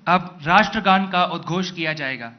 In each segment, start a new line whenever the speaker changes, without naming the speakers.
अब राष्ट्रगान का उद्घोष किया जाएगा।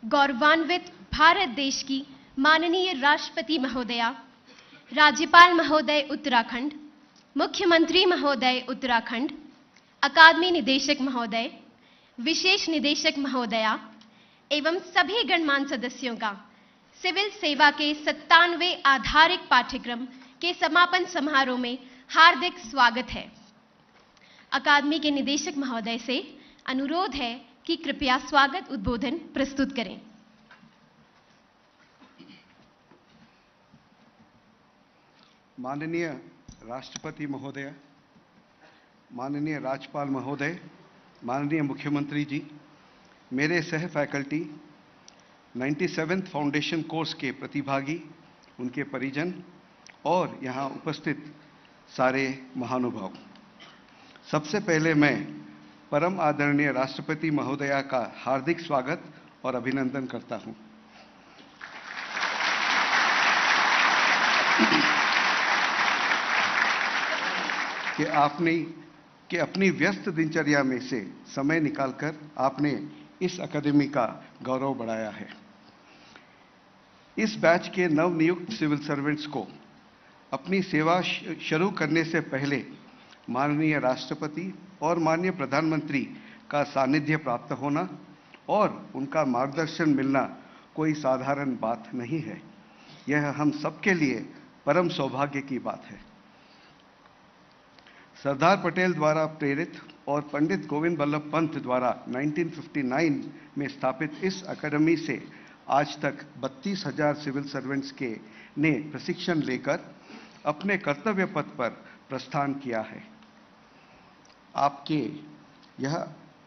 गौरवान्वित भारत देश की माननीय राष्ट्रपति महोदया, राज्यपाल महोदय उत्तराखंड, मुख्यमंत्री महोदय उत्तराखंड, अकादमी निदेशक महोदय, विशेष निदेशक महोदया एवं सभी गणमान्य सदस्यों का सिविल सेवा के 97वें आधारिक पाठ्यक्रम के समापन समारोह में हार्दिक स्वागत है। अकादमी के निदेशक महोदय से अनुरोध है कि कृपया स्वागत उद्बोधन प्रस्तुत करें।
माननीय राष्ट्रपति महोदय, माननीय राज्यपाल महोदय, माननीय मुख्यमंत्री जी, मेरे सह फैकल्टी, 97th फाउंडेशन कोर्स के प्रतिभागी, उनके परिजन और यहाँ उपस्थित सारे महानुभाव, सबसे पहले मैं परम आदरणीय राष्ट्रपति महोदया का हार्दिक स्वागत और अभिनंदन करता हूं कि अपनी व्यस्त दिनचर्या में से समय निकालकर आपने इस अकादमी का गौरव बढ़ाया है। इस बैच के नवनियुक्त सिविल सर्वेंट्स को अपनी सेवा शुरू करने से पहले माननीय राष्ट्रपति और माननीय प्रधानमंत्री का सानिध्य प्राप्त होना और उनका मार्गदर्शन मिलना कोई साधारण बात नहीं है। यह हम सबके लिए परम सौभाग्य की बात है। सरदार पटेल द्वारा प्रेरित और पंडित गोविंद बल्लभ पंत द्वारा 1959 में स्थापित इस अकादमी से आज तक 32,000 सिविल सर्वेंट्स ने प्रशिक्षण लेकर अपने कर्तव्य पथ पर प्रस्थान किया है।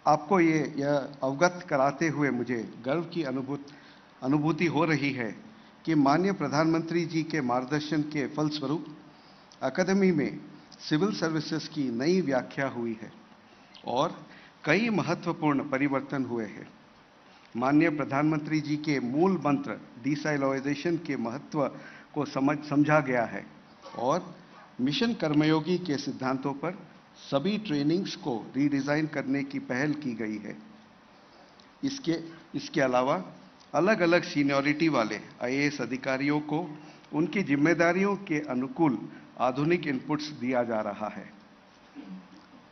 आपको यह अवगत कराते हुए मुझे गर्व की अनुभूति हो रही है कि माननीय प्रधानमंत्री जी के मार्गदर्शन के फलस्वरूप अकादमी में सिविल सर्विसेज की नई व्याख्या हुई है और कई महत्वपूर्ण परिवर्तन हुए हैं। माननीय प्रधानमंत्री जी के मूल मंत्र डिसाइलोइजेशन के महत्व को समझा गया है और मिशन कर्मयोगी के सिद्धांतों पर सभी ट्रेनिंग्स को रीडिज़ाइन करने की पहल की गई है। इसके अलावा अलग अलग सीनियरिटी वाले आईएएस अधिकारियों को उनकी जिम्मेदारियों के अनुकूल आधुनिक इनपुट्स दिया जा रहा है।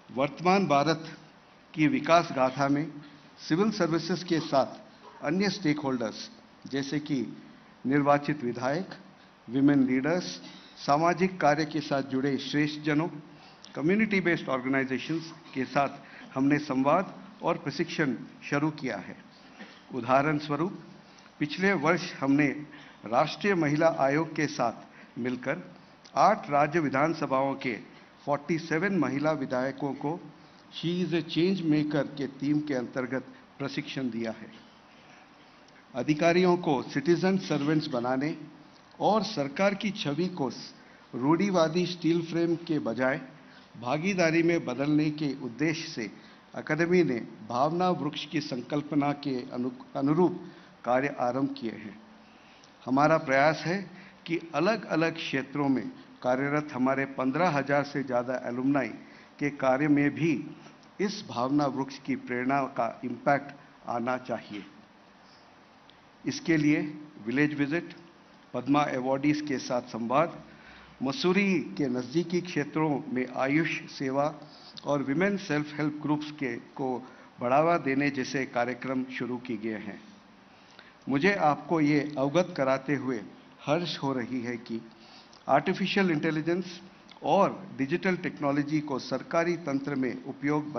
वर्तमान भारत की विकास गाथा में सिविल सर्विसेज के साथ अन्य स्टेक होल्डर्स जैसे कि निर्वाचित विधायक, विमेन लीडर्स, सामाजिक कार्य के साथ जुड़े श्रेष्ठ जनों, कम्युनिटी बेस्ड ऑर्गेनाइजेशंस के साथ हमने संवाद और प्रशिक्षण शुरू किया है। उदाहरण स्वरूप पिछले वर्ष हमने राष्ट्रीय महिला आयोग के साथ मिलकर 8 राज्य विधानसभाओं के 47 महिला विधायकों को she is a change maker के थीम के अंतर्गत प्रशिक्षण दिया है। अधिकारियों को सिटीजन सर्वेंट्स बनाने और सरकार की छवि को रूढ़िवादी स्टील फ्रेम के बजाय भागीदारी में बदलने के उद्देश्य से अकादमी ने भावना वृक्ष की संकल्पना के अनुरूप कार्य आरंभ किए हैं। हमारा प्रयास है कि अलग अलग क्षेत्रों में कार्यरत हमारे 15,000 से ज़्यादा एलुमनाई के कार्य में भी इस भावना वृक्ष की प्रेरणा का इम्पैक्ट आना चाहिए। इसके लिए विलेज विजिट, पद्मा अवॉर्डीज के साथ संवाद, मसूरी के नज़दीकी क्षेत्रों में आयुष सेवा और विमेन सेल्फ हेल्प ग्रुप्स को बढ़ावा देने जैसे कार्यक्रम शुरू किए गए हैं। मुझे आपको ये अवगत कराते हुए हर्ष हो रही है कि आर्टिफिशियल इंटेलिजेंस और डिजिटल टेक्नोलॉजी को सरकारी तंत्र में उपयोग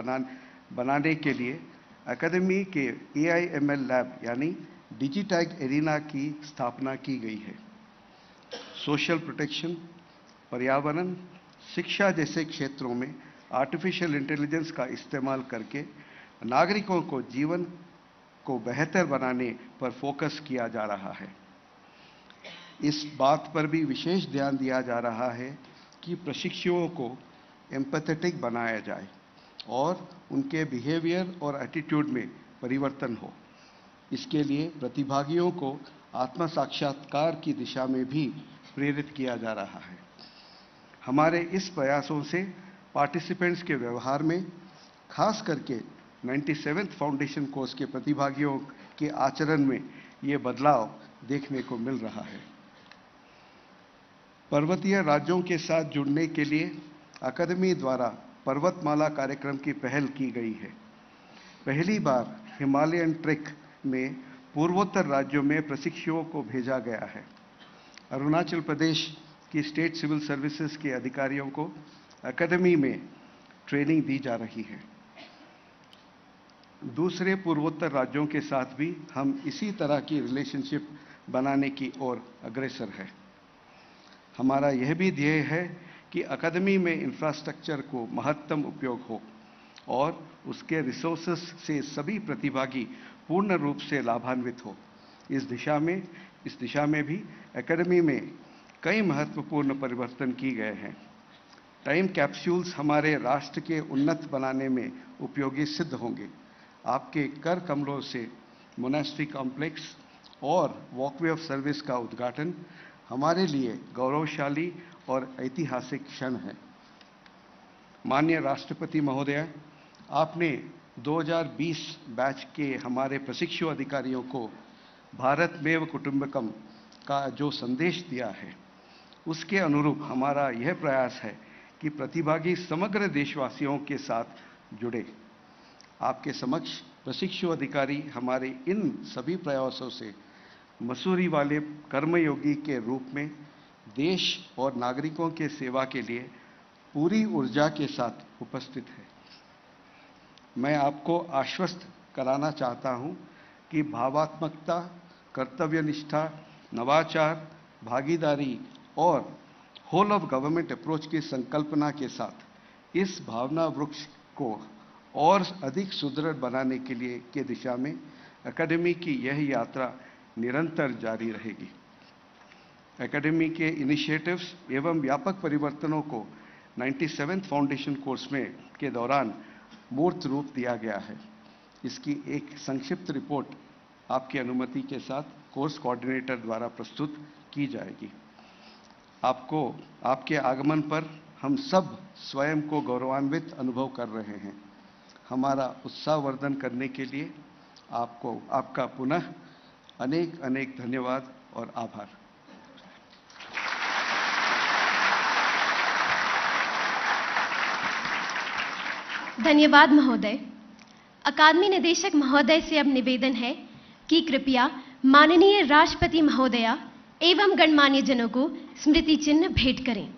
बनाने के लिए अकादमी के AIML लैब यानी डिजिटैग एरिना की स्थापना की गई है। सोशल प्रोटेक्शन, पर्यावरण, शिक्षा जैसे क्षेत्रों में आर्टिफिशियल इंटेलिजेंस का इस्तेमाल करके नागरिकों को जीवन को बेहतर बनाने पर फोकस किया जा रहा है। इस बात पर भी विशेष ध्यान दिया जा रहा है कि प्रशिक्षुओं को एम्पैथेटिक बनाया जाए और उनके बिहेवियर और एटीट्यूड में परिवर्तन हो। इसके लिए प्रतिभागियों को आत्म साक्षात्कार की दिशा में भी प्रेरित किया जा रहा है। हमारे इस प्रयासों से पार्टिसिपेंट्स के व्यवहार में, खास करके 97th फाउंडेशन कोर्स के प्रतिभागियों के आचरण में ये बदलाव देखने को मिल रहा है। पर्वतीय राज्यों के साथ जुड़ने के लिए अकादमी द्वारा पर्वतमाला कार्यक्रम की पहल की गई है। पहली बार हिमालयन ट्रेक में पूर्वोत्तर राज्यों में प्रशिक्षुओं को भेजा गया है। अरुणाचल प्रदेश की स्टेट सिविल सर्विसेज के अधिकारियों को अकादमी में ट्रेनिंग दी जा रही है। दूसरे पूर्वोत्तर राज्यों के साथ भी हम इसी तरह की रिलेशनशिप बनाने की ओर अग्रसर है। हमारा यह भी ध्येय है कि अकादमी में इंफ्रास्ट्रक्चर को महत्तम उपयोग हो और उसके रिसोर्सेस से सभी प्रतिभागी पूर्ण रूप से लाभान्वित हो। इस दिशा में भी अकादमी में कई महत्वपूर्ण परिवर्तन किए गए हैं। टाइम कैप्सूल्स हमारे राष्ट्र के उन्नत बनाने में उपयोगी सिद्ध होंगे। आपके कर कमरों से मोनेस्ट्री कॉम्प्लेक्स और वॉकवे ऑफ सर्विस का उद्घाटन हमारे लिए गौरवशाली और ऐतिहासिक क्षण है। माननीय राष्ट्रपति महोदय, आपने 2020 बैच के हमारे प्रशिक्षु अधिकारियों को भारतमेव कुटुंबकम का जो संदेश दिया है, उसके अनुरूप हमारा यह प्रयास है कि प्रतिभागी समग्र देशवासियों के साथ जुड़े। आपके समक्ष प्रशिक्षु अधिकारी हमारे इन सभी प्रयासों से मसूरी वाले कर्मयोगी के रूप में देश और नागरिकों के सेवा के लिए पूरी ऊर्जा के साथ उपस्थित है। मैं आपको आश्वस्त कराना चाहता हूं कि भावात्मकता, कर्तव्यनिष्ठा, नवाचार, भागीदारी और होल ऑफ गवर्नमेंट अप्रोच की संकल्पना के साथ इस भावना वृक्ष को और अधिक सुदृढ़ बनाने के लिए के दिशा में अकादमी की यह यात्रा निरंतर जारी रहेगी। अकादमी के इनिशिएटिव्स एवं व्यापक परिवर्तनों को 97th फाउंडेशन कोर्स में के दौरान मूर्त रूप दिया गया है। इसकी एक संक्षिप्त रिपोर्ट आपकी अनुमति के साथ कोर्स कोऑर्डिनेटर द्वारा प्रस्तुत की जाएगी। आपके आगमन पर हम सब स्वयं को गौरवान्वित अनुभव कर रहे हैं। हमारा उत्साहवर्धन करने के लिए आपका पुनः अनेक अनेक धन्यवाद और आभार।
धन्यवाद महोदय। अकादमी निदेशक महोदय से अब निवेदन है कि कृपया माननीय राष्ट्रपति महोदया एवं गणमान्य जनों को स्मृति चिन्ह भेंट करें।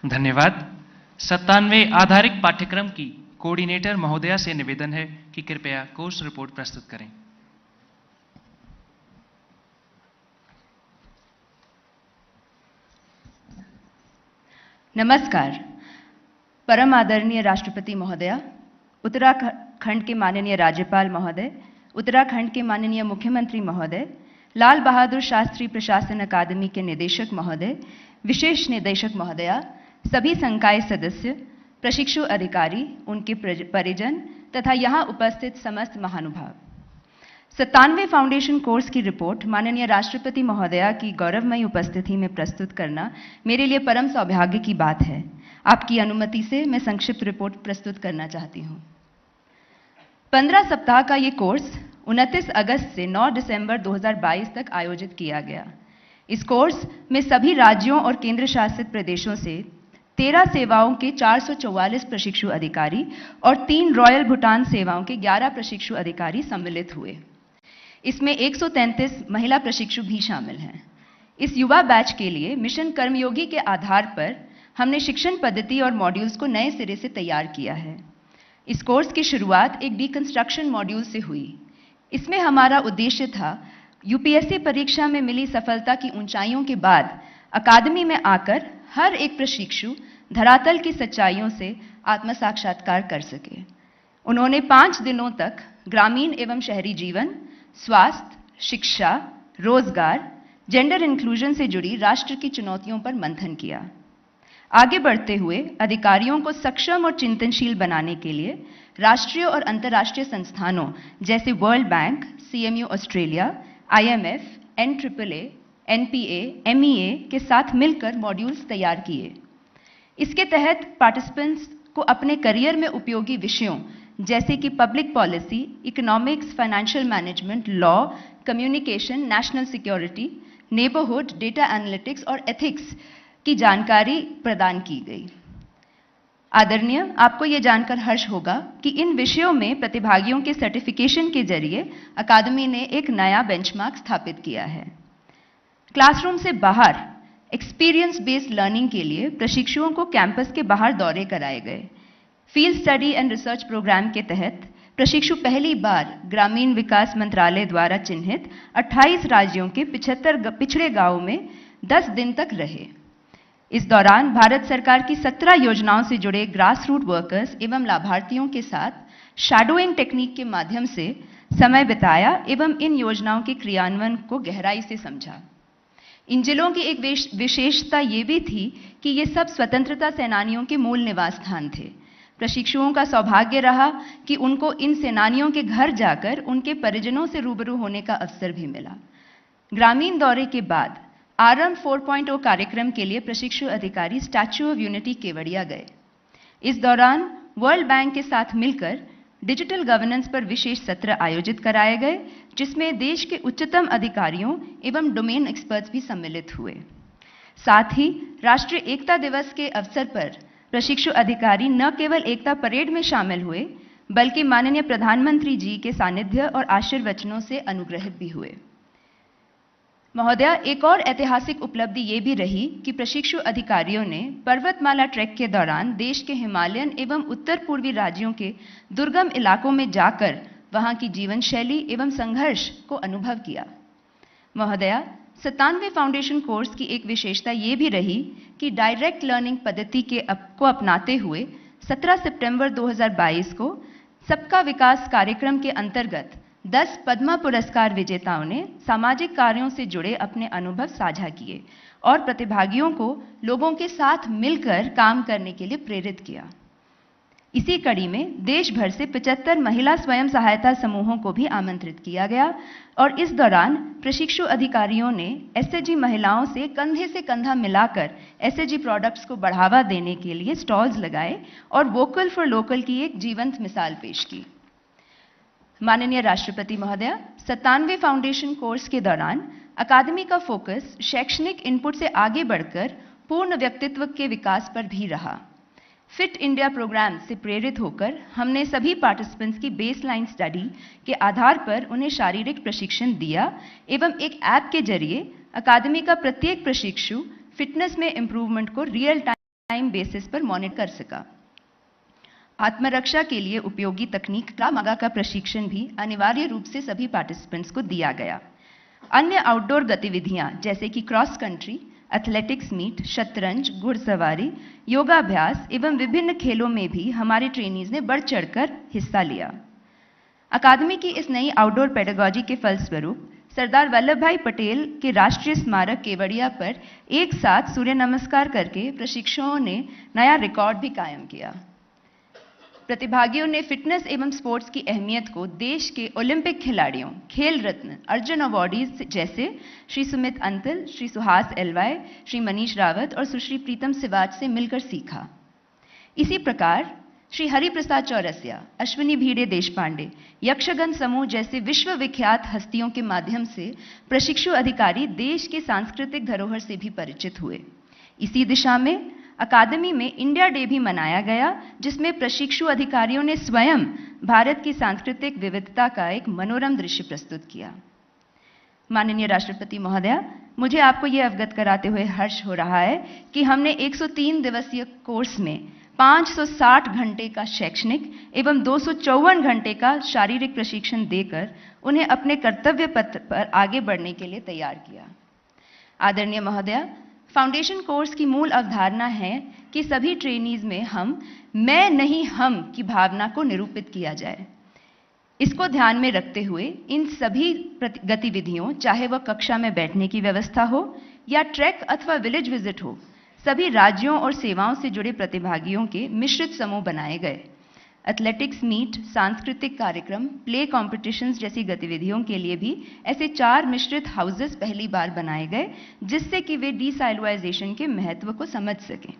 धन्यवाद। 97वें आधारिक पाठ्यक्रम की कोऑर्डिनेटर महोदया से निवेदन है कि कृपया कोर्स रिपोर्ट प्रस्तुत करें।
नमस्कार। परम आदरणीय राष्ट्रपति महोदया, उत्तराखंड के माननीय राज्यपाल महोदय, उत्तराखंड के माननीय मुख्यमंत्री महोदय, लाल बहादुर शास्त्री प्रशासन अकादमी के निदेशक महोदय, विशेष निदेशक महोदया, सभी संकाय सदस्य, प्रशिक्षु अधिकारी, उनके परिजन तथा यहां उपस्थित समस्त महानुभाव। 97वें फाउंडेशन कोर्स की रिपोर्ट माननीय राष्ट्रपति महोदया की गौरवमयी उपस्थिति में प्रस्तुत करना मेरे लिए परम सौभाग्य की बात है। आपकी अनुमति से मैं संक्षिप्त रिपोर्ट प्रस्तुत करना चाहती हूं। 15 सप्ताह का ये कोर्स 29 अगस्त से 9 दिसंबर 2022 तक आयोजित किया गया। इस कोर्स में सभी राज्यों और केंद्र शासित प्रदेशों से 13 सेवाओं के 444 प्रशिक्षु अधिकारी और 3 रॉयल भूटान सेवाओं के 11 प्रशिक्षु अधिकारी सम्मिलित हुए। इसमें 133 महिला प्रशिक्षु भी शामिल हैं। इस युवा बैच के लिए मिशन कर्मयोगी के आधार पर हमने शिक्षण पद्धति और मॉड्यूल्स को नए सिरे से तैयार किया है। इस कोर्स की शुरुआत एक डिकंस्ट्रक्शन मॉड्यूल से हुई। इसमें हमारा उद्देश्य था यूपीएससी परीक्षा में मिली सफलता की ऊंचाइयों के बाद अकादमी में आकर हर एक प्रशिक्षु धरातल की सच्चाइयों से आत्म साक्षात्कार कर सके। उन्होंने 5 दिनों तक ग्रामीण एवं शहरी जीवन, स्वास्थ्य, शिक्षा, रोजगार, जेंडर इंक्लूजन से जुड़ी राष्ट्र की चुनौतियों पर मंथन किया। आगे बढ़ते हुए अधिकारियों को सक्षम और चिंतनशील बनाने के लिए राष्ट्रीय और अंतर्राष्ट्रीय संस्थानों जैसे world bank, CMU Australia, IMF, NAAA, NPA, MEA के साथ मिलकर मॉड्यूल्स तैयार किए। इसके तहत पार्टिसिपेंट्स को अपने करियर में उपयोगी विषयों जैसे कि public policy, economics, financial management, law, communication, national security, neighbourhood, data analytics और एथिक्स की जानकारी प्रदान की गई। आदरणीय, आपको यह जानकर हर्ष होगा कि इन विषयों में प्रतिभागियों के सर्टिफिकेशन के जरिए अकादमी ने एक नया बेंचमार्क स्थापित किया है। क्लासरूम से बाहर एक्सपीरियंस बेस्ड लर्निंग के लिए प्रशिक्षुओं को कैंपस के बाहर दौरे कराए गए। Field study and research programme के तहत प्रशिक्षु पहली बार ग्रामीण विकास मंत्रालय द्वारा चिन्हित 28 राज्यों के 75 पिछड़े गांवों में 10 दिन तक रहे। इस दौरान भारत सरकार की 17 योजनाओं से जुड़े ग्रास रूट वर्कर्स एवं लाभार्थियों के साथ शैडोइंग टेक्निक के माध्यम से समय बिताया एवं इन योजनाओं के क्रियान्वयन को गहराई से समझा। इन जिलों की एक विशेषता ये भी थी कि ये सब स्वतंत्रता सेनानियों के मूल निवास स्थान थे। प्रशिक्षुओं का सौभाग्य रहा कि उनको इन सेनानियों के घर जाकर उनके परिजनों से रूबरू होने का अवसर भी मिला। ग्रामीण दौरे के बाद आरंभ 4.0 कार्यक्रम के लिए प्रशिक्षु अधिकारी स्टैच्यू ऑफ यूनिटी केवड़िया गए। इस दौरान वर्ल्ड बैंक के साथ मिलकर डिजिटल गवर्नेंस पर विशेष सत्र आयोजित कराए गए, जिसमें देश के उच्चतम अधिकारियों एवं डोमेन एक्सपर्ट्स भी सम्मिलित हुए। साथ ही राष्ट्रीय एकता दिवस के अवसर पर प्रशिक्षु अधिकारी न केवल एकता परेड में शामिल हुए, बल्कि माननीय प्रधानमंत्री जी के सानिध्य और आशीर्वचनों से अनुग्रहित भी हुए। महोदया, एक और ऐतिहासिक उपलब्धि ये भी रही कि प्रशिक्षु अधिकारियों ने पर्वतमाला ट्रैक के दौरान देश के हिमालयन एवं उत्तर पूर्वी राज्यों के दुर्गम इलाकों में जाकर वहां की जीवन शैली एवं संघर्ष को अनुभव किया। महोदया, 97वें फाउंडेशन कोर्स की एक विशेषता ये भी रही कि डायरेक्ट लर्निंग पद्धति को अपनाते हुए 17 सितंबर 2022 को सबका विकास कार्यक्रम के अंतर्गत 10 पद्मा पुरस्कार विजेताओं ने सामाजिक कार्यों से जुड़े अपने अनुभव साझा किए और प्रतिभागियों को लोगों के साथ मिलकर काम करने के लिए प्रेरित किया। इसी कड़ी में देश भर से 75 महिला स्वयं सहायता समूहों को भी आमंत्रित किया गया और इस दौरान प्रशिक्षु अधिकारियों ने एसएचजी महिलाओं से कंधा मिलाकर एसएचजी प्रोडक्ट्स को बढ़ावा देने के लिए स्टॉल्स लगाए और वोकल फॉर लोकल की एक जीवंत मिसाल पेश की। माननीय राष्ट्रपति महोदया, 97वें फाउंडेशन कोर्स के दौरान अकादमी का फोकस शैक्षणिक इनपुट से आगे बढ़कर पूर्ण व्यक्तित्व के विकास पर भी रहा। फिट इंडिया प्रोग्राम से प्रेरित होकर हमने सभी पार्टिसिपेंट्स की बेसलाइन स्टडी के आधार पर उन्हें शारीरिक प्रशिक्षण दिया एवं एक ऐप के जरिए अकादमी का प्रत्येक प्रशिक्षु फिटनेस में इंप्रूवमेंट को रियल टाइम बेसिस पर मॉनिटर कर सका। आत्मरक्षा के लिए उपयोगी तकनीक krav maga का प्रशिक्षण भी अनिवार्य रूप से सभी पार्टिसिपेंट्स को दिया गया। अन्य आउटडोर गतिविधियां जैसे कि क्रॉस कंट्री, एथलेटिक्स मीट, शतरंज, घुड़सवारी, योगाभ्यास एवं विभिन्न खेलों में भी हमारे ट्रेनीज ने बढ़ चढ़कर हिस्सा लिया। अकादमी की इस नई आउटडोर पेडागॉजी के फलस्वरूप सरदार वल्लभ भाई पटेल के राष्ट्रीय स्मारक केवड़िया पर एक साथ सूर्य नमस्कार करके प्रशिक्षुओं ने नया रिकॉर्ड भी कायम किया। प्रतिभागियों ने फिटनेस एवं स्पोर्ट्स की अहमियत को देश के ओलंपिक खिलाड़ियों, खेल रत्न, अर्जुन अवार्डीज जैसे श्री सुमित अंतल, श्री सुहास एलवाई, श्री मनीष रावत और सुश्री प्रीतम सिवाच से मिलकर सीखा। इसी प्रकार श्री हरिप्रसाद चौरसिया, अश्विनी भीड़े देशपांडे, यक्षगन समूह जैसे विश्वविख्यात हस्तियों के माध्यम से प्रशिक्षु अधिकारी देश के सांस्कृतिक धरोहर से भी परिचित हुए। इसी दिशा में अकादमी में इंडिया डे भी मनाया गया, जिसमें प्रशिक्षु अधिकारियों ने स्वयं भारत की सांस्कृतिक विविधता का एक मनोरम दृश्य प्रस्तुत किया। माननीय राष्ट्रपति महोदया, मुझे आपको यह अवगत कराते हुए हर्ष हो रहा है कि हमने 103 दिवसीय कोर्स में 560 घंटे का शैक्षणिक एवं 254 घंटे का शारीरिक प्रशिक्षण देकर उन्हें अपने कर्तव्य पथ पर आगे बढ़ने के लिए तैयार किया। आदरणीय महोदया, फाउंडेशन कोर्स की मूल अवधारणा है कि सभी ट्रेनीज में मैं नहीं हम की भावना को निरूपित किया जाए। इसको ध्यान में रखते हुए इन सभी गतिविधियों, चाहे वह कक्षा में बैठने की व्यवस्था हो या ट्रैक अथवा विलेज विजिट हो, सभी राज्यों और सेवाओं से जुड़े प्रतिभागियों के मिश्रित समूह बनाए गए। एथलेटिक्स मीट, सांस्कृतिक कार्यक्रम, प्ले कॉम्पिटिशन्स जैसी गतिविधियों के लिए भी ऐसे 4 मिश्रित हाउसेस पहली बार बनाए गए, जिससे कि वे डीसाइलोइजेशन के महत्व को समझ सकें।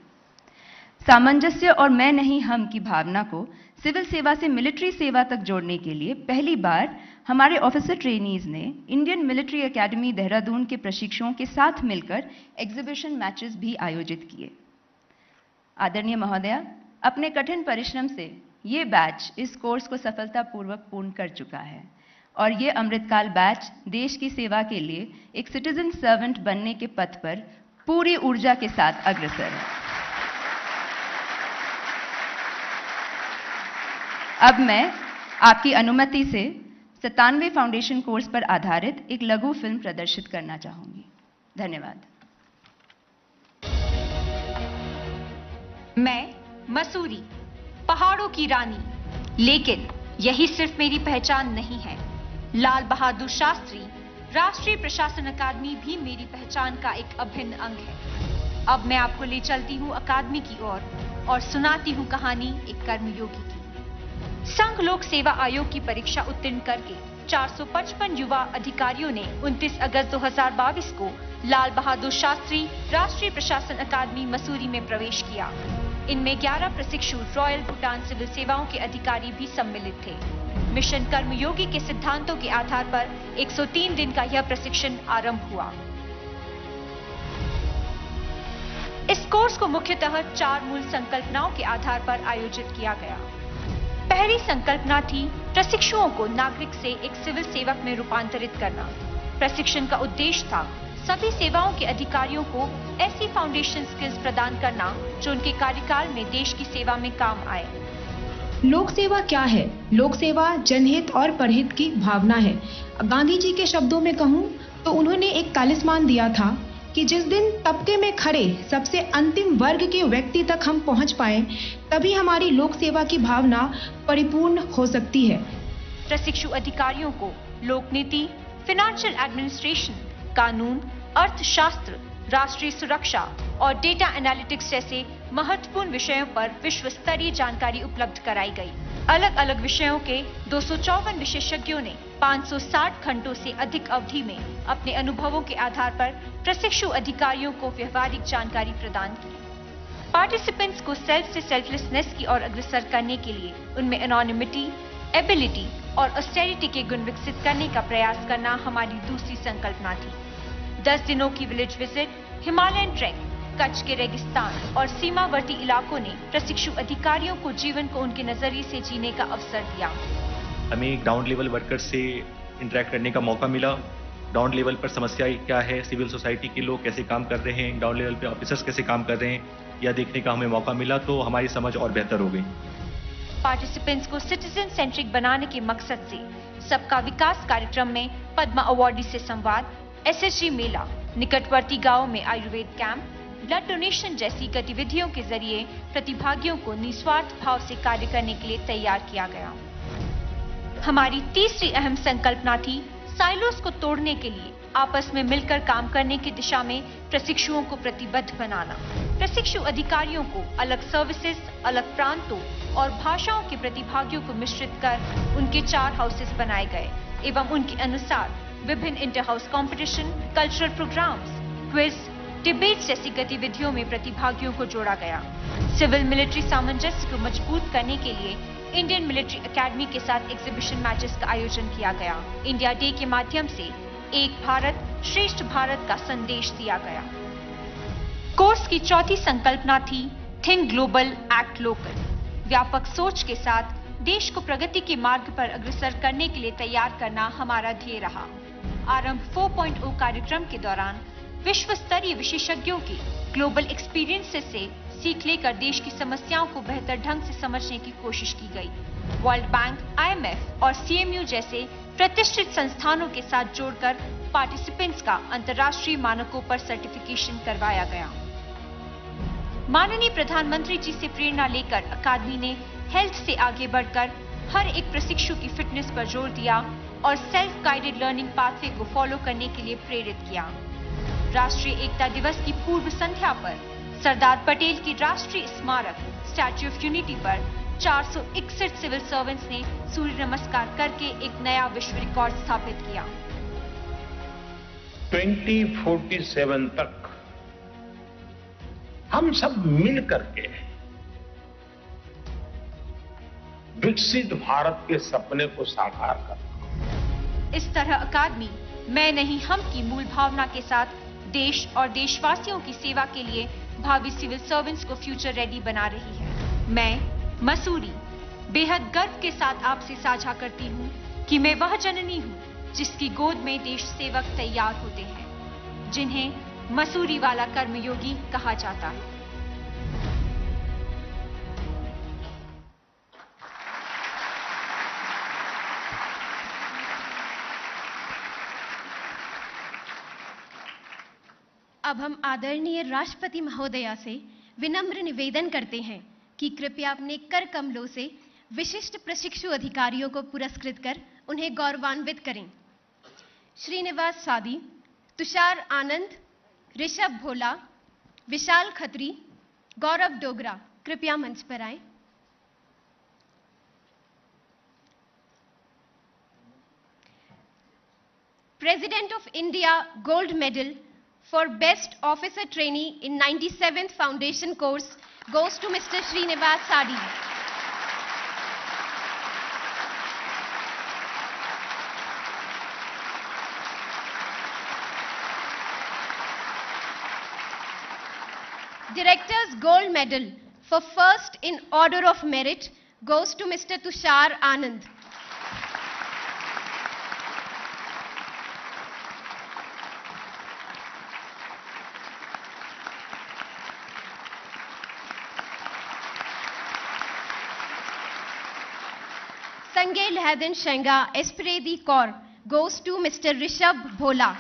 सामंजस्य और मैं नहीं हम की भावना को सिविल सेवा से मिलिट्री सेवा तक जोड़ने के लिए पहली बार हमारे ऑफिसर ट्रेनीज ने इंडियन मिलिट्री एकेडमी देहरादून के प्रशिक्षुओं के साथ मिलकर एग्जीबिशन मैचेस भी आयोजित किए। आदरणीय महोदया, अपने कठिन परिश्रम से ये बैच इस कोर्स को सफलतापूर्वक पूर्ण कर चुका है और ये अमृतकाल बैच देश की सेवा के लिए एक सिटीजन सर्वेंट बनने के पथ पर पूरी ऊर्जा के साथ अग्रसर है। अब मैं आपकी अनुमति से 97 फाउंडेशन कोर्स पर आधारित एक लघु फिल्म प्रदर्शित करना चाहूंगी। धन्यवाद।
मैं मसूरी, पहाड़ों की रानी, लेकिन यही सिर्फ मेरी पहचान नहीं है। लाल बहादुर शास्त्री राष्ट्रीय प्रशासन अकादमी भी मेरी पहचान का एक अभिन्न अंग है। अब मैं आपको ले चलती हूँ अकादमी की ओर और सुनाती हूँ कहानी एक कर्मयोगी की। संघ लोक सेवा आयोग की परीक्षा उत्तीर्ण करके 455 युवा अधिकारियों ने 29 अगस्त 2022 को लाल बहादुर शास्त्री राष्ट्रीय प्रशासन अकादमी मसूरी में प्रवेश किया। इनमें 11 प्रशिक्षु रॉयल भूटान सिविल सेवाओं के अधिकारी भी सम्मिलित थे। मिशन कर्मयोगी के सिद्धांतों के आधार पर 103 दिन का यह प्रशिक्षण आरंभ हुआ। इस कोर्स को मुख्यतः 4 मूल संकल्पनाओं के आधार पर आयोजित किया गया। पहली संकल्पना थी प्रशिक्षुओं को नागरिक से एक सिविल सेवक में रूपांतरित करना। प्रशिक्षण का उद्देश्य था सभी सेवाओं के अधिकारियों को ऐसी फाउंडेशन स्किल्स प्रदान करना जो उनके कार्यकाल में देश की सेवा में काम आए।
लोक सेवा क्या है? लोक सेवा जनहित और परहित की भावना है। गांधी जी के शब्दों में कहूं तो उन्होंने एक तालिस्मान दिया था कि जिस दिन तबके में खड़े सबसे अंतिम वर्ग के व्यक्ति तक हम पहुंच पाए, तभी हमारी लोक सेवा की भावना परिपूर्ण हो सकती है।
प्रशिक्षु अधिकारियों को लोक नीति, फाइनेंशियल एडमिनिस्ट्रेशन, कानून, अर्थशास्त्र, राष्ट्रीय सुरक्षा और डेटा एनालिटिक्स जैसे महत्वपूर्ण विषयों पर विश्व स्तरीय जानकारी उपलब्ध कराई गई। अलग अलग विषयों के 254 विशेषज्ञों ने 560 घंटों से अधिक अवधि में अपने अनुभवों के आधार पर प्रशिक्षु अधिकारियों को व्यवहारिक जानकारी प्रदान की। पार्टिसिपेंट्स को सेल्फ से सेल्फलेसनेस की ओर अग्रसर करने के लिए उनमें एनोनिमिटी, एबिलिटी और ऑस्टेरिटी के गुण विकसित करने का प्रयास करना हमारी दूसरी संकल्पना थी। 10 दिनों की village visit, Himalayan track, Kutch के रेगिस्तान और सीमावर्ती इलाकों ने प्रशिक्षु अधिकारियों को जीवन को उनके नजरिए से जीने का अवसर दिया।
हमें ग्राउंड लेवल वर्कर से इंटरेक्ट करने का मौका मिला। ग्राउंड लेवल पर समस्याएं क्या है, सिविल सोसाइटी के लोग कैसे काम कर रहे हैं, ग्राउंड लेवल पे ऑफिसर्स कैसे काम कर रहे हैं, यह देखने का हमें मौका मिला, तो हमारी समझ और बेहतर हो गई।
पार्टिसिपेंट्स को सिटीजन सेंट्रिक बनाने के मकसद से सबका विकास कार्यक्रम में पद्मा अवार्डी से संवाद, SHG मेला, निकटवर्ती गांवों में आयुर्वेद कैंप, ब्लड डोनेशन जैसी गतिविधियों के जरिए प्रतिभागियों को निस्वार्थ भाव से कार्य करने के लिए तैयार किया गया। हमारी तीसरी अहम संकल्पना थी साइलोस को तोड़ने के लिए आपस में मिलकर काम करने की दिशा में प्रशिक्षुओं को प्रतिबद्ध बनाना। प्रशिक्षु अधिकारियों को अलग सर्विसेज, अलग प्रांतों और भाषाओं के प्रतिभागियों को मिश्रित कर उनके 4 हाउसेस बनाए गए एवं उनके अनुसार विभिन्न inter house competition, cultural programmes, quiz, debate जैसी गतिविधियों में प्रतिभागियों को जोड़ा गया। सिविल मिलिट्री सामंजस्य को मजबूत करने के लिए इंडियन मिलिट्री एकेडमी के साथ एग्जीबिशन मैचेस का आयोजन किया गया। इंडिया डे के माध्यम से एक भारत श्रेष्ठ भारत का संदेश दिया गया। कोर्स की चौथी संकल्पना थी थिंक ग्लोबल एक्ट लोकल। व्यापक सोच के साथ देश को प्रगति के मार्ग पर अग्रसर करने के लिए तैयार करना हमारा ध्येय रहा। आरंभ 4.0 कार्यक्रम के दौरान विश्व स्तरीय विशेषज्ञों के ग्लोबल एक्सपीरियंसेस से सीख लेकर देश की समस्याओं को बेहतर ढंग से समझने की कोशिश की गई। वर्ल्ड बैंक, IMF और CMU जैसे प्रतिष्ठित संस्थानों के साथ जोड़कर पार्टिसिपेंट्स का अंतर्राष्ट्रीय मानकों पर सर्टिफिकेशन करवाया गया। माननीय प्रधानमंत्री जी से प्रेरणा लेकर अकादमी ने हेल्थ से आगे बढ़कर हर एक प्रशिक्षु की फिटनेस पर जोर दिया और सेल्फ गाइडेड लर्निंग पाथवे को फॉलो करने के लिए प्रेरित किया। राष्ट्रीय एकता दिवस की पूर्व संध्या पर सरदार पटेल की राष्ट्रीय स्मारक स्टैच्यू ऑफ यूनिटी पर 461 सिविल सर्वेंट्स ने सूर्य नमस्कार करके एक नया विश्व रिकॉर्ड स्थापित किया।
2047 तक हम सब मिल करके विकसित भारत के सपने को साकार करना।
इस तरह अकादमी मैं नहीं हम की मूल भावना के साथ देश और देशवासियों की सेवा के लिए भावी सिविल सर्वेंट्स को फ्यूचर रेडी बना रही है। मैं मसूरी बेहद गर्व के साथ आपसे साझा करती हूँ कि मैं वह जननी हूँ जिसकी गोद में देश सेवक तैयार होते हैं, जिन्हें मसूरी वाला कर्मयोगी कहा जाता है।
अब हम आदरणीय राष्ट्रपति महोदया से विनम्र निवेदन करते हैं कि कृपया अपने कर कमलों से विशिष्ट प्रशिक्षु अधिकारियों को पुरस्कृत कर उन्हें गौरवान्वित करें। श्रीनिवास सादी, तुषार आनंद, ऋषभ भोला, विशाल खत्री, गौरव डोगरा कृपया मंच पर आए। President of India Gold Medal for Best Officer Trainee in 97th Foundation Course goes to Mr. Srinivas Sadi. Director's Gold Medal for First in Order of Merit goes to Mr. Tushar Anand. Sanjay Lahadin Shenga, Esprit de Corps, goes to Mr. Rishabh Bhola.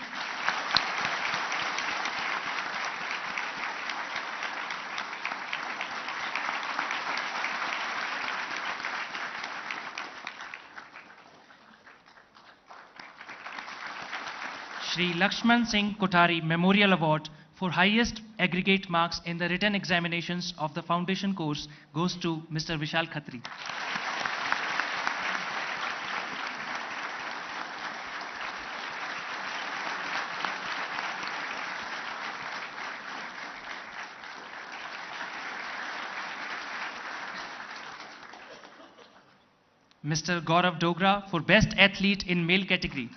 Shri Lakshman Singh Kothari Memorial Award for highest aggregate marks in the written examinations of the foundation course goes to Mr. Vishal Khatri. Mr. Gaurav Dogra for Best Athlete in Male category.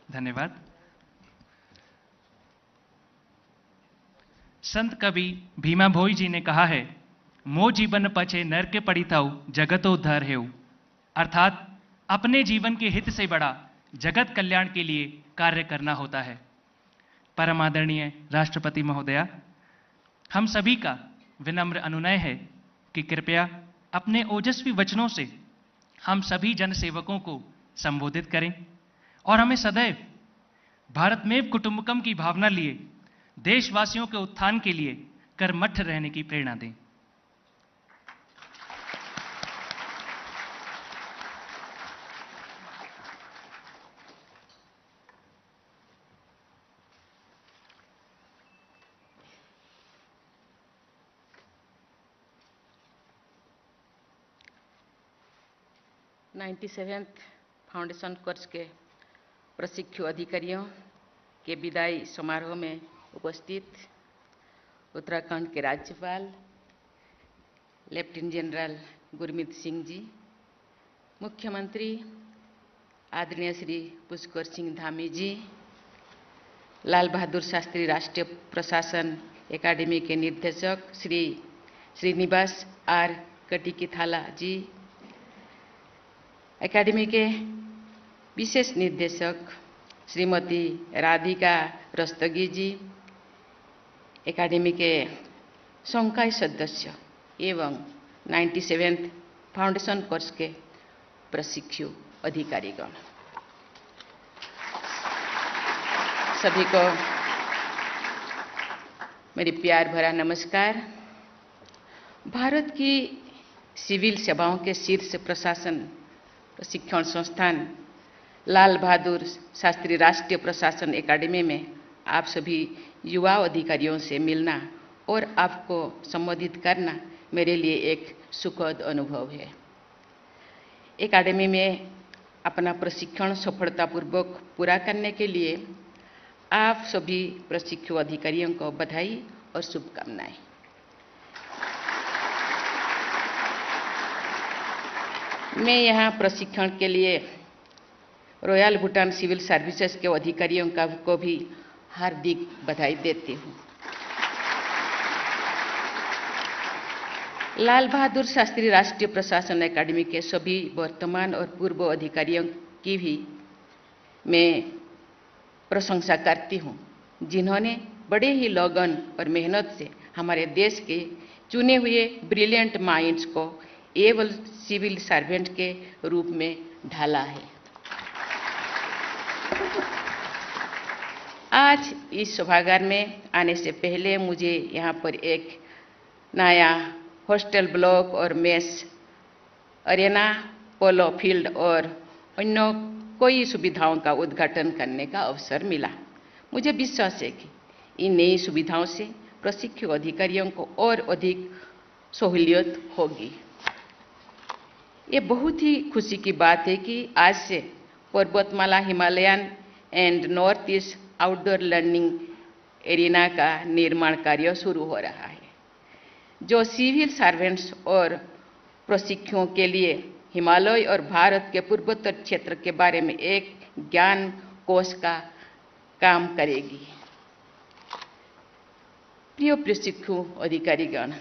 धन्यवाद। संत कवि भीमा भोई जी ने कहा है, मो जीवन पछे नर के पड़ी थाऊ जगतो धर हेऊ, अर्थात अपने जीवन के हित से बड़ा जगत कल्याण के लिए कार्य करना होता है। परम आदरणीय राष्ट्रपति महोदया, हम सभी का विनम्र अनुनय है कि कृपया अपने ओजस्वी वचनों से हम सभी जनसेवकों को संबोधित करें और हमें सदैव भारतमेव कुटुंबकम की भावना लिए देशवासियों के उत्थान के लिए कर्मठ रहने की प्रेरणा दें।
फाउंडेशन कोर्स के प्रशिक्षु अधिकारियों के विदाई समारोह में उपस्थित उत्तराखंड के राज्यपाल लेफ्टिनेंट जनरल गुरमीत सिंह जी, मुख्यमंत्री आदरणीय श्री पुष्कर सिंह धामी जी, लाल बहादुर शास्त्री राष्ट्रीय प्रशासन एकेडमी के निर्देशक श्री श्रीनिवास आर कटिकिथाला जी, एकेडमी के विशेष निर्देशक श्रीमती राधिका रस्तगी जी, एकेडमी के संकाय सदस्य एवं 97th फाउंडेशन कोर्स के प्रशिक्षु अधिकारीगण, सभी को मेरी प्यार भरा नमस्कार। भारत की सिविल सेवाओं के शीर्ष प्रशासन प्रशिक्षण संस्थान लाल बहादुर शास्त्री राष्ट्रीय प्रशासन एकेडमी में आप सभी युवा अधिकारियों से मिलना और आपको संबोधित करना मेरे लिए एक सुखद अनुभव है। एकेडमी में अपना प्रशिक्षण सफलतापूर्वक पूरा करने के लिए आप सभी प्रशिक्षु अधिकारियों को बधाई और शुभकामनाएं। मैं यहाँ प्रशिक्षण के लिए रॉयल भूटान सिविल सर्विसेज के अधिकारियों को भी हार्दिक बधाई देती हूँ। लाल बहादुर शास्त्री राष्ट्रीय प्रशासन एकेडमी के सभी वर्तमान और पूर्व अधिकारियों की भी मैं प्रशंसा करती हूँ, जिन्होंने बड़े ही लगन और मेहनत से हमारे देश के चुने हुए ब्रिलियंट माइंड्स को एवल सिविल सर्वेंट के रूप में ढाला है। आज इस सभागार में आने से पहले मुझे यहाँ पर एक नया हॉस्टल ब्लॉक और मेस अरेना, पोलो फील्ड और अन्य कई सुविधाओं का उद्घाटन करने का अवसर मिला। मुझे विश्वास है कि इन नई सुविधाओं से प्रशिक्षु अधिकारियों को और अधिक सहूलियत होगी। ये बहुत ही खुशी की बात है कि आज से पर्वतमाला Himalayan and north east outdoor learning arena का निर्माण कार्य शुरू हो रहा है, जो सिविल सर्वेंट्स और प्रशिक्षुओं के लिए हिमालय और भारत के पूर्वोत्तर क्षेत्र के बारे में एक ज्ञान कोश का काम करेगी। प्रिय प्रशिक्षु अधिकारीगण,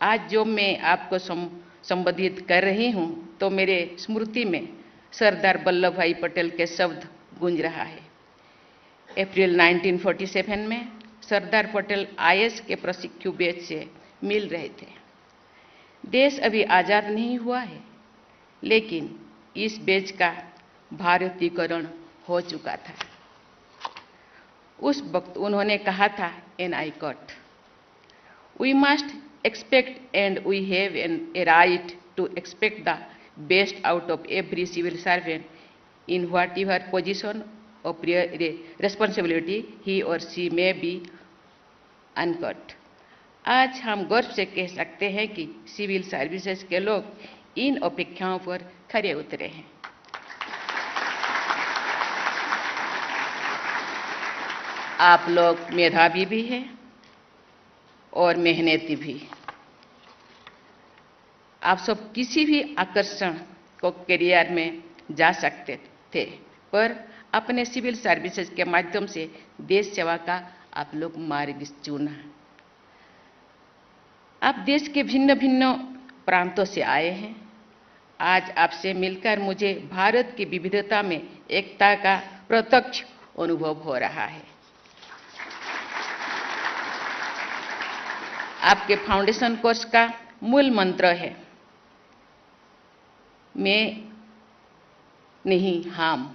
आज जो मैं आपको संबोधित कर रही हूँ तो मेरे स्मृति में सरदार वल्लभ भाई पटेल के शब्द गूंज रहा है। अप्रैल 1947 में सरदार पटेल आईएएस के प्रशिक्षु बैच से मिल रहे थे। देश अभी आज़ाद नहीं हुआ है, लेकिन इस बैच का भारतीयकरण हो चुका था। उस वक्त उन्होंने कहा था, and I quote, we must expect and we have a right to expect the best out of every civil servant in whatever position of responsibility he or she may be, unquote। आज हम गर्व से कह सकते हैं कि civil services के लोग इन अपेक्षाओं पर खरे उतरे हैं। आप लोग मेधावी भी हैं और मेहनती भी। आप सब किसी भी आकर्षण को करियर में जा सकते थे, पर अपने सिविल सर्विसेज के माध्यम से देश सेवा का आप लोग मार्ग चुना। आप देश के भिन्न भिन्न प्रांतों से आए हैं। आज आपसे मिलकर मुझे भारत की विविधता में एकता का प्रत्यक्ष अनुभव हो रहा है। आपके फाउंडेशन कोर्स का मूल मंत्र है, मैं नहीं हम।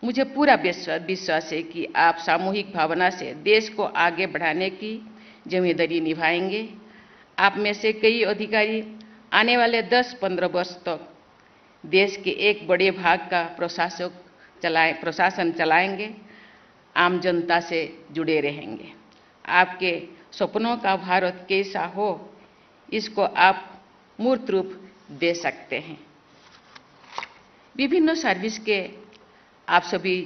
मुझे पूरा विश्वास है कि आप सामूहिक भावना से देश को आगे बढ़ाने की जिम्मेदारी निभाएंगे। आप में से कई अधिकारी आने वाले 10-15 वर्ष तक देश के एक बड़े भाग का प्रशासन चलाएंगे, आम जनता से जुड़े रहेंगे। आपके सपनों का भारत कैसा हो, इसको आप मूर्त रूप दे सकते हैं। विभिन्न सर्विस के आप सभी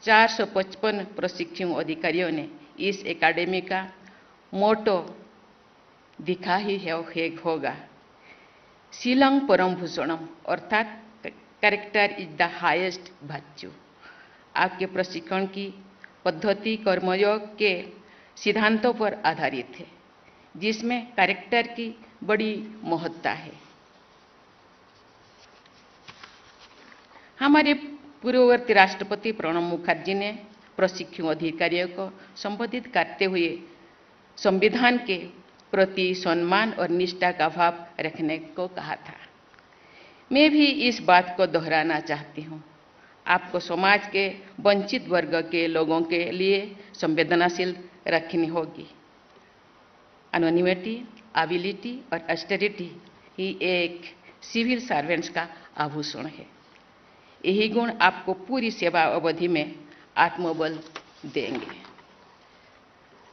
455 प्रशिक्षु अधिकारियों ने इस एकेडमी का मोटो दिखा ही होगा, शिलंग परम भूषणम, अर्थात character is the highest virtue. आपके प्रशिक्षण की पद्धति कर्मयोग के सिद्धांतों पर आधारित है, जिसमें कैरेक्टर की बड़ी महत्ता है। हमारे पूर्ववर्ती राष्ट्रपति प्रणब मुखर्जी ने प्रशिक्षु अधिकारियों को संबोधित करते हुए संविधान के प्रति सम्मान और निष्ठा का भाव रखने को कहा था। मैं भी इस बात को दोहराना चाहती हूँ। आपको समाज के वंचित वर्ग के लोगों के लिए संवेदनशील रखनी होगी। एनोनिमिटी, एबिलिटी और ऑस्टेरिटी ही एक सिविल सर्वेंट्स का आभूषण है। यही गुण आपको पूरी सेवा अवधि में आत्मबल देंगे।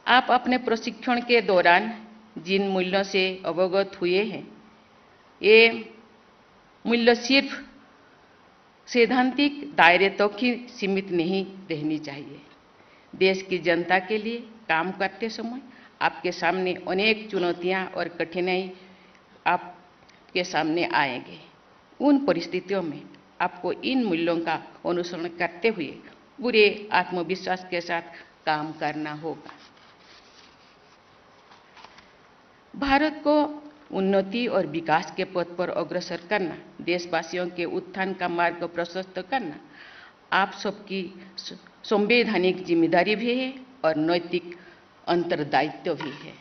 आप अपने प्रशिक्षण के दौरान जिन मूल्यों से अवगत हुए हैं, ये मूल्य सिर्फ सैद्धांतिक दायरे तक ही सीमित नहीं रहनी चाहिए। देश की जनता के लिए काम करते समय आपके सामने अनेक चुनौतियां और कठिनाई आपके सामने आएंगे। उन परिस्थितियों में आपको इन मूल्यों का अनुसरण करते हुए पूरे आत्मविश्वास के साथ काम करना होगा। भारत को उन्नति और विकास के पथ पर अग्रसर करना, देशवासियों के उत्थान का मार्ग प्रशस्त करना आप सबकी संवैधानिक जिम्मेदारी भी है और नैतिक अंतर्दायित्व भी है।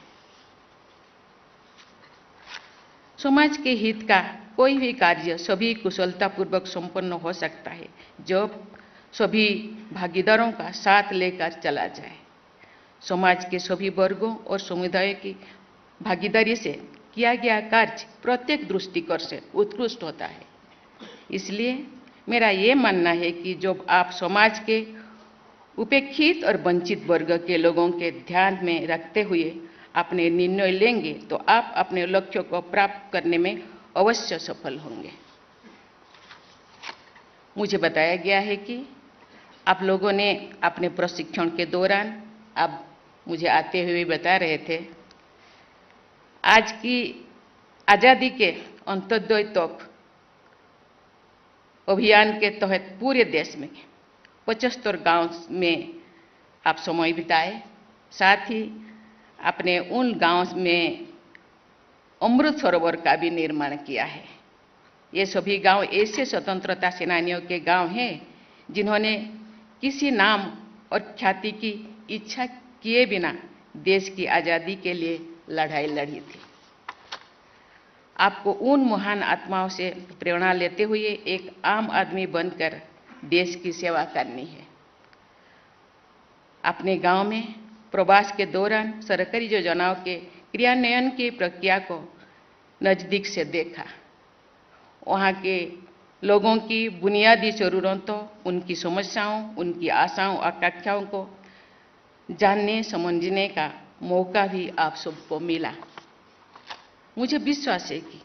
समाज के हित का कोई भी कार्य सभी कुशलतापूर्वक संपन्न हो सकता है जब सभी भागीदारों का साथ लेकर चला जाए। समाज के सभी वर्गों और समुदायों की भागीदारी से किया गया कार्य प्रत्येक दृष्टिकोण से उत्कृष्ट होता है। इसलिए मेरा ये मानना है कि जब आप समाज के उपेक्षित और वंचित वर्ग के लोगों के ध्यान में रखते हुए अपने निर्णय लेंगे तो आप अपने लक्ष्य को प्राप्त करने में अवश्य सफल होंगे। मुझे बताया गया है कि आप लोगों ने अपने प्रशिक्षण के दौरान, आप मुझे आते हुए बता रहे थे, आज की आज़ादी के अंत्योदय तक अभियान के तहत पूरे देश में 75 गांव में आप समय बिताए। साथ ही आपने उन गांव में अमृत सरोवर का भी निर्माण किया है। ये सभी गांव ऐसे स्वतंत्रता सेनानियों के गांव हैं जिन्होंने किसी नाम और ख्याति की इच्छा किए बिना देश की आज़ादी के लिए लड़ाई लड़ी थी। आपको उन महान आत्माओं से प्रेरणा लेते हुए एक आम आदमी बनकर देश की सेवा करनी है। अपने गांव में प्रवास के दौरान सरकारी योजनाओं के क्रियान्वयन की प्रक्रिया को नज़दीक से देखा। वहाँ के लोगों की बुनियादी ज़रूरतों, उनकी समस्याओं, उनकी आशाओं, आकांक्षाओं को जानने समझने का मौका भी आप सबको मिला। मुझे विश्वास है कि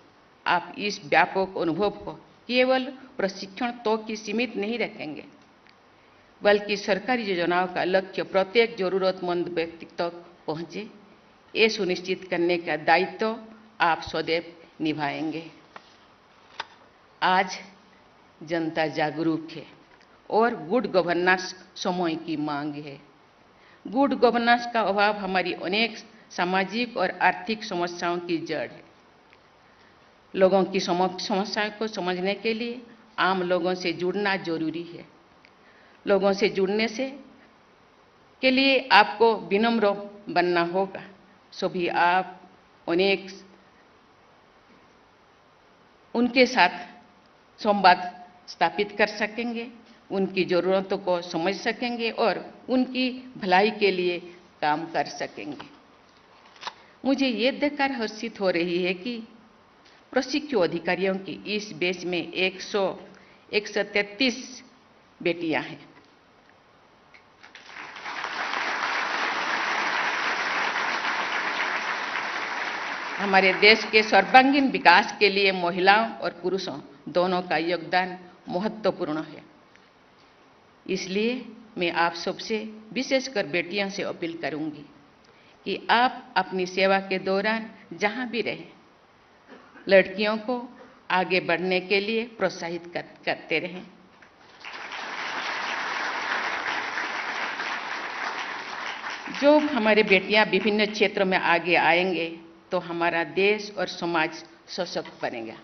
आप इस व्यापक अनुभव को केवल प्रशिक्षण तक ही सीमित नहीं रखेंगे, बल्कि सरकारी योजनाओं का लक्ष्य प्रत्येक जरूरतमंद व्यक्ति तक पहुँचे, ये सुनिश्चित करने का दायित्व आप सदैव निभाएंगे। आज जनता जागरूक है और गुड गवर्नेंस समय की मांग है। गुड गवर्नेंस का अभाव हमारी अनेक सामाजिक और आर्थिक समस्याओं की जड़ है। लोगों की समस्याओं को समझने के लिए आम लोगों से जुड़ना जरूरी है। लोगों से जुड़ने के लिए आपको विनम्र बनना होगा। सभी आप उनके साथ संवाद स्थापित कर सकेंगे, उनकी ज़रूरतों को समझ सकेंगे और उनकी भलाई के लिए काम कर सकेंगे। मुझे ये देखकर हर्षित हो रही है कि प्रशिक्षु अधिकारियों की इस बैच में 133 बेटियां हैं। हमारे देश के सर्वांगीण विकास के लिए महिलाओं और पुरुषों दोनों का योगदान महत्वपूर्ण है। इसलिए मैं आप सबसे, विशेषकर बेटियों से अपील करूंगी कि आप अपनी सेवा के दौरान जहां भी रहें, लड़कियों को आगे बढ़ने के लिए प्रोत्साहित करते रहें। जो हमारी बेटियां विभिन्न क्षेत्रों में आगे आएंगे तो हमारा देश और समाज सशक्त बनेगा।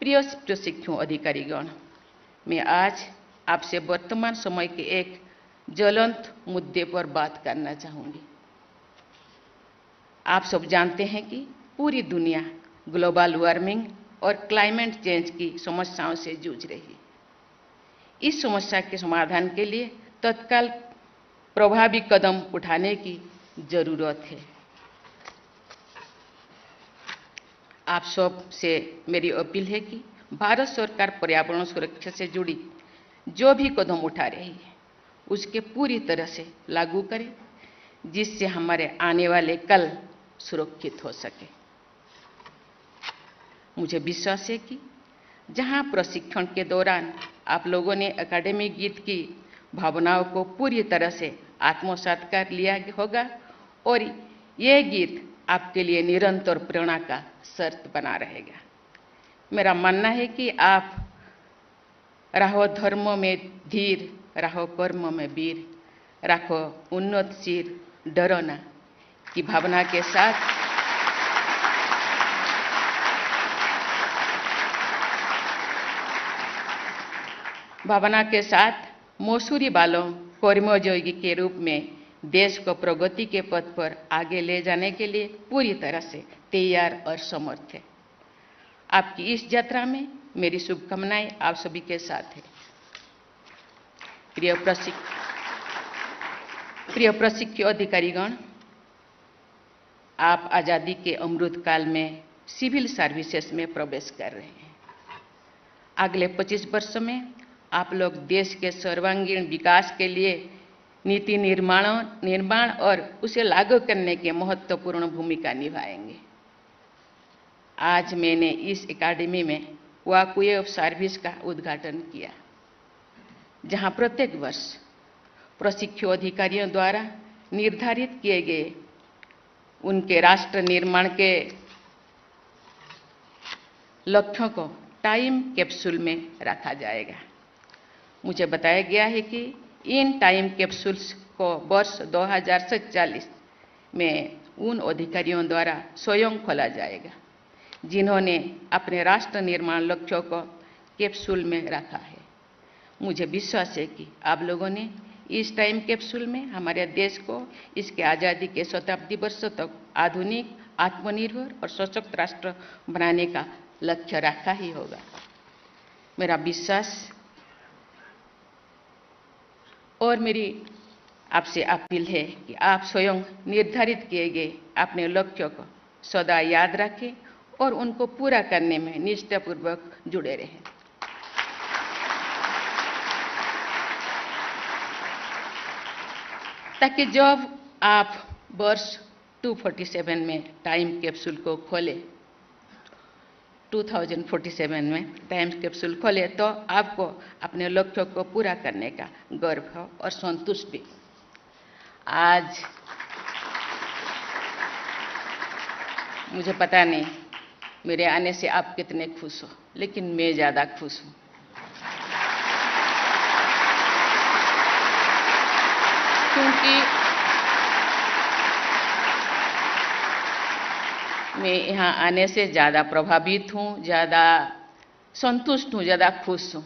प्रिय प्रशिक्षु अधिकारीगण, मैं आज आपसे वर्तमान समय के एक ज्वलंत मुद्दे पर बात करना चाहूंगी। आप सब जानते हैं कि पूरी दुनिया ग्लोबल वार्मिंग और क्लाइमेट चेंज की समस्याओं से जूझ रही है। इस समस्या के समाधान के लिए तत्काल प्रभावी कदम उठाने की जरूरत है। आप सब से मेरी अपील है कि भारत सरकार पर्यावरण सुरक्षा से जुड़ी जो भी कदम उठा रही है उसके पूरी तरह से लागू करें, जिससे हमारे आने वाले कल सुरक्षित हो सके। मुझे विश्वास है कि जहां प्रशिक्षण के दौरान आप लोगों ने एकेडमिक गीत की भावनाओं को पूरी तरह से आत्मसात कर लिया होगा और यह गीत आपके लिए निरंतर प्रेरणा का शर्त बना रहेगा। मेरा मानना है कि आप रहो धर्म में धीर, रहो कर्म में वीर, रखो उन्नत सिर, डरो ना की भावना के साथ मौसूरी बालों कर्मयोगी के रूप में देश को प्रगति के पथ पर आगे ले जाने के लिए पूरी तरह से तैयार और समर्थ है। आपकी इस यात्रा में मेरी शुभकामनाएं आप सभी के साथ है। प्रिय प्रशिक्षु अधिकारीगण, आप आजादी के अमृत काल में सिविल सर्विसेज में प्रवेश कर रहे हैं। अगले 25 वर्षों में आप लोग देश के सर्वांगीण विकास के लिए नीति निर्माण और उसे लागू करने के महत्वपूर्ण भूमिका निभाएंगे। आज मैंने इस एकेडमी में वॉकवे ऑफ सर्विस का उद्घाटन किया, जहां प्रत्येक वर्ष प्रशिक्षु अधिकारियों द्वारा निर्धारित किए गए उनके राष्ट्र निर्माण के लक्ष्यों को टाइम कैप्सूल में रखा जाएगा। मुझे बताया गया है कि इन टाइम कैप्सूल्स को वर्ष 2047 में उन अधिकारियों द्वारा स्वयं खोला जाएगा जिन्होंने अपने राष्ट्र निर्माण लक्ष्यों को कैप्सूल में रखा है। मुझे विश्वास है कि आप लोगों ने इस टाइम कैप्सूल में हमारे देश को इसके आज़ादी के शताब्दी वर्षों तक आधुनिक, आत्मनिर्भर और सशक्त राष्ट्र बनाने का लक्ष्य रखा ही होगा। मेरा विश्वास और मेरी आपसे अपील है कि आप स्वयं निर्धारित किए गए अपने लक्ष्यों को सदा याद रखें और उनको पूरा करने में निष्ठापूर्वक जुड़े रहें। ताकि जब आप वर्ष 247 में टाइम कैप्सूल को खोलें, 2047 में टाइम कैप्सूल खोले तो आपको अपने लक्ष्यों को पूरा करने का गर्व हो और संतुष्टि। आज मुझे पता नहीं मेरे आने से आप कितने खुश हो, लेकिन मैं ज़्यादा खुश हूँ। मैं यहाँ आने से ज़्यादा प्रभावित हूँ, ज़्यादा संतुष्ट हूँ, ज़्यादा खुश हूँ।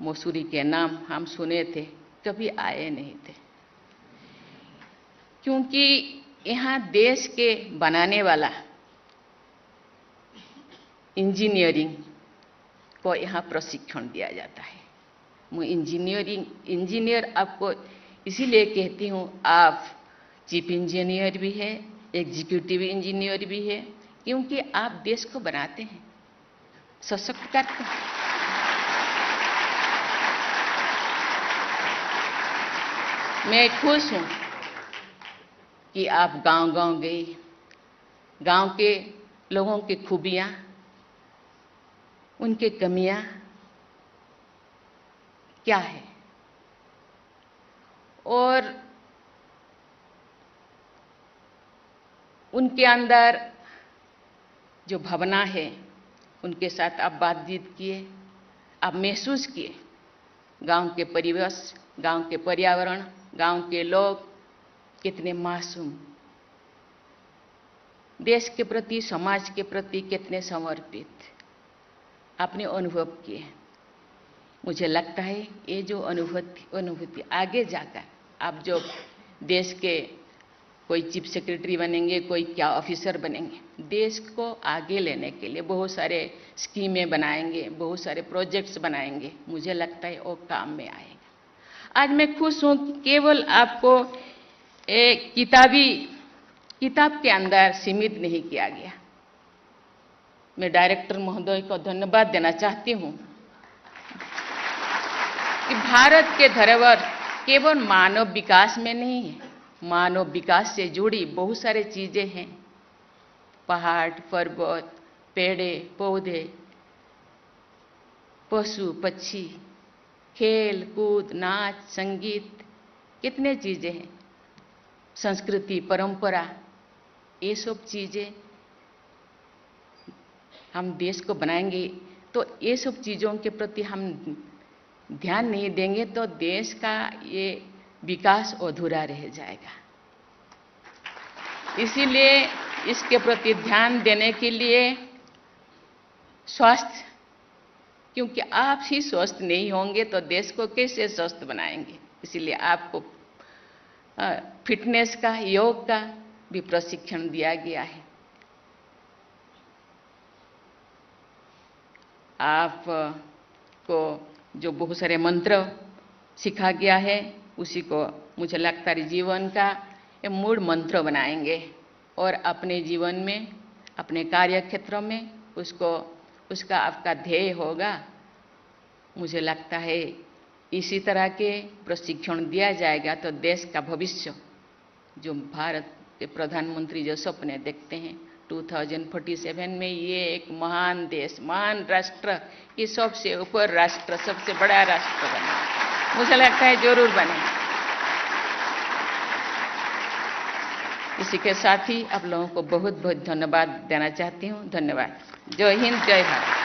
मसूरी के नाम हम सुने थे, कभी आए नहीं थे, क्योंकि यहाँ देश के बनाने वाला इंजीनियरिंग को यहाँ प्रशिक्षण दिया जाता है। मैं इंजीनियर आपको इसीलिए कहती हूँ, आप चीफ इंजीनियर भी है, एग्जीक्यूटिव इंजीनियर भी है, क्योंकि आप देश को बनाते हैं, सशक्त करते हैं। मैं खुश हूँ कि आप गांव-गांव गए, गांव के लोगों की खूबियाँ, उनके कमियाँ क्या है, और उनके अंदर जो भावना है, उनके साथ आप बातचीत किए, आप महसूस किए गांव के परिवेश, गांव के पर्यावरण, गांव के लोग कितने मासूम, देश के प्रति, समाज के प्रति कितने समर्पित आपने अनुभव किए। मुझे लगता है ये जो अनुभूति आगे जाकर आप जो देश के कोई चीफ सेक्रेटरी बनेंगे, कोई क्या ऑफिसर बनेंगे, देश को आगे लेने के लिए बहुत सारे स्कीमें बनाएंगे, बहुत सारे प्रोजेक्ट्स बनाएंगे, मुझे लगता है वो काम में आएगा। आज मैं खुश हूँ कि केवल आपको एक किताब के अंदर सीमित नहीं किया गया। मैं डायरेक्टर महोदय को धन्यवाद देना चाहती हूँ कि भारत के धरोहर केवल मानव विकास में नहीं है, मानव विकास से जुड़ी बहुत सारी चीजें हैं, पहाड़, पर्वत, पेड़े, पौधे, पशु पक्षी, खेल कूद, नाच, संगीत, कितने चीजें हैं, संस्कृति, परंपरा, ये सब चीजें हम देश को बनाएंगे। तो ये सब चीजों के प्रति हम ध्यान नहीं देंगे तो देश का ये विकास अधूरा रह जाएगा। इसीलिए इसके प्रति ध्यान देने के लिए स्वास्थ्य, क्योंकि आप ही स्वस्थ नहीं होंगे तो देश को कैसे स्वस्थ बनाएंगे। इसीलिए आपको फिटनेस का, योग का भी प्रशिक्षण दिया गया है। आपको जो बहुत सारे मंत्र सिखा गया है, उसी को मुझे लगता है जीवन का ये मूल मंत्र बनाएंगे और अपने जीवन में, अपने कार्य क्षेत्रों में उसका आपका ध्येय होगा। मुझे लगता है इसी तरह के प्रशिक्षण दिया जाएगा तो देश का भविष्य, जो भारत के प्रधानमंत्री जो सपने देखते हैं 2047 में ये एक महान देश, महान राष्ट्र, ये सबसे ऊपर राष्ट्र, सबसे बड़ा राष्ट्र बने, मुझे लगता है जरूर बने। इसी के साथ ही आप लोगों को बहुत बहुत धन्यवाद देना चाहती हूँ। धन्यवाद। जय हिंद, जय भारत।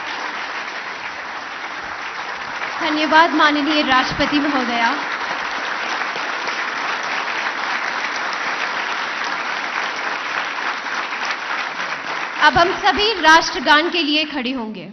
धन्यवाद माननीय राष्ट्रपति महोदया। अब हम सभी राष्ट्रगान के लिए खड़े होंगे।